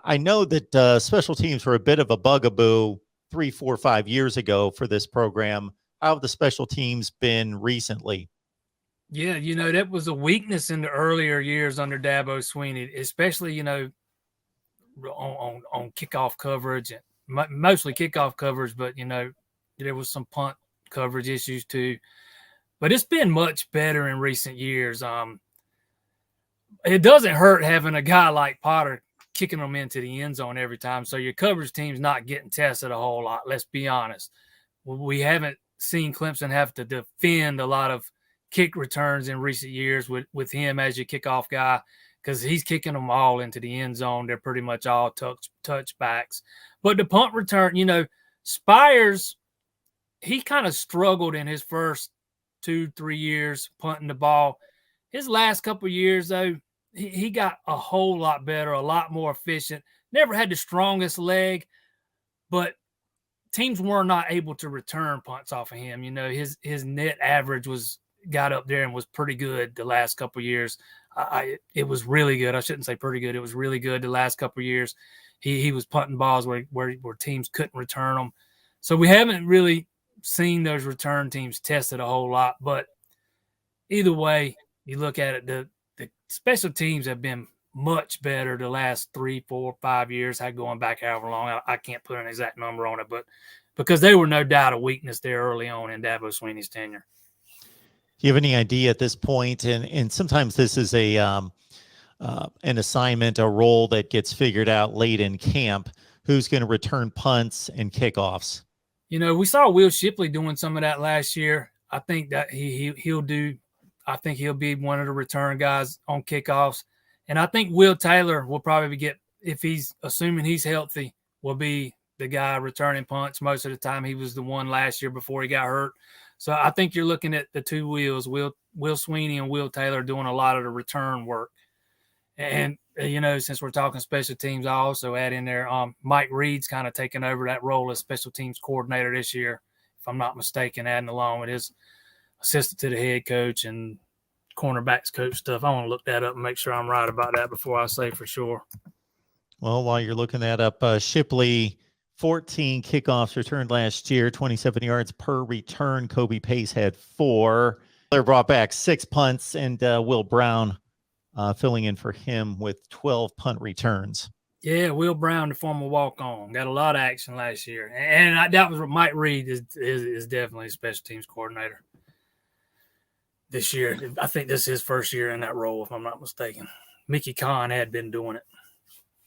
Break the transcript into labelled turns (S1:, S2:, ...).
S1: I know that special teams were a bit of a bugaboo 3, 4, 5 years ago for this program. How have the special teams been recently?
S2: Yeah, that was a weakness in the earlier years under Dabo Sweeney, especially, on kickoff coverage and mostly kickoff coverage, but, there was some punt coverage issues too. But it's been much better in recent years. It doesn't hurt having a guy like Potter kicking them into the end zone every time. So your coverage team's not getting tested a whole lot. Let's be honest. We haven't seen Clemson have to defend a lot of kick returns in recent years with him as your kickoff guy, because he's kicking them all into the end zone. They're pretty much all touchbacks. But the punt return, Spires, he kind of struggled in his first 2-3 years punting the ball. His last couple of years, though, he got a whole lot better, a lot more efficient. Never had the strongest leg, but teams were not able to return punts off of him. His net average got up there and was pretty good the last couple of years. It was really good. I shouldn't say pretty good. It was really good the last couple of years. He was punting balls where teams couldn't return them. So we haven't really seen those return teams tested a whole lot. But either way, you look at it, the special teams have been much better the last 3, 4, 5 years. Going back however long, I can't put an exact number on it, but because they were no doubt a weakness there early on in Dabo Sweeney's tenure.
S1: Do you have any idea at this point? And sometimes this is an assignment, a role that gets figured out late in camp. Who's going to return punts and kickoffs?
S2: We saw Will Shipley doing some of that last year. I think that he'll do. I think he'll be one of the return guys on kickoffs. And I think Will Taylor will probably get, if he's assuming he's healthy, will be the guy returning punts most of the time. He was the one last year before he got hurt. So I think you're looking at the two Wills, Will Sweeney and Will Taylor, doing a lot of the return work. And, since we're talking special teams, I also add in there Mike Reed's kind of taking over that role as special teams coordinator this year, if I'm not mistaken, adding along with his assistant to the head coach and cornerbacks coach stuff. I want to look that up and make sure I'm right about that before I say for sure.
S1: Well, while you're looking that up, Shipley, 14 kickoffs returned last year, 27 yards per return. Kobe Pace had 4. They brought back 6 punts, and Will Brown filling in for him with 12 punt returns.
S2: Yeah, Will Brown, the former walk-on, got a lot of action last year. And that was Mike Reed is definitely a special teams coordinator this year. I think this is his first year in that role, if I'm not mistaken. Mickey Kahn had been doing it.